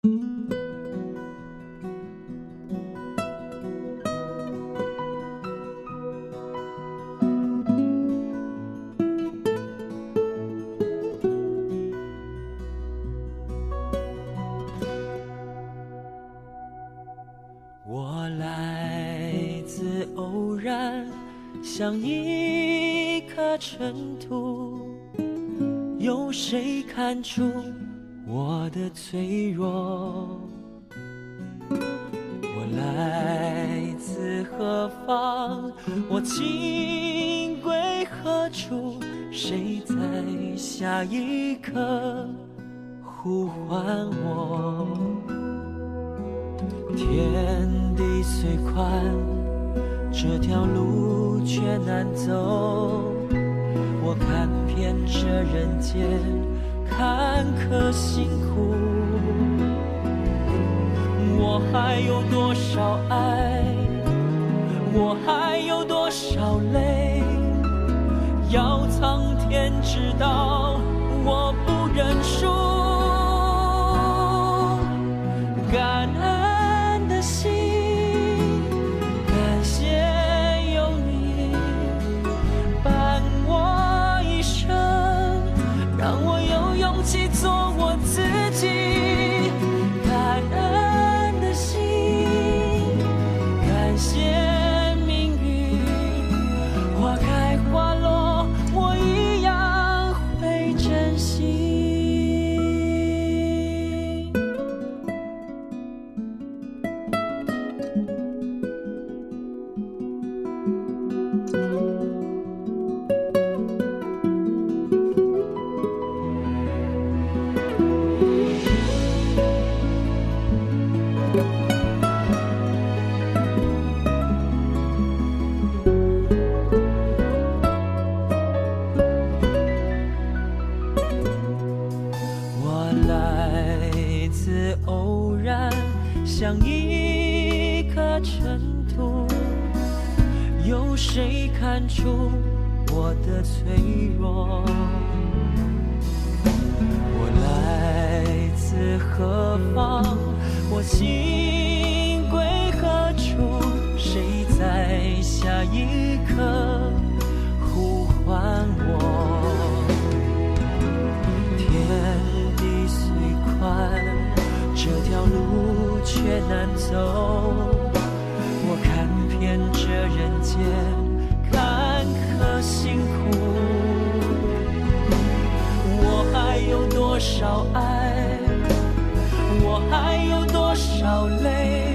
我来自偶然，像一颗尘土，有谁看出我的脆弱？我来自何方？我情归何处？谁在下一刻呼唤我？天地虽宽，这条路却难走。我看遍这人间坎坷辛苦，我还有多少爱？我还有多少泪？要苍天知道，我不认输。感恩的心，感谢有你伴我一生，让我有勇气做我自己。感恩的心，感谢命运，花开花落，我一样会珍惜。偶然，像一颗尘土，有谁看出我的脆弱？我来自何方？我情归何处？谁在下一刻呼唤我？天地虽宽，这条路却难走，我看遍这人间坎坷辛苦，我还有多少爱？我还有多少泪？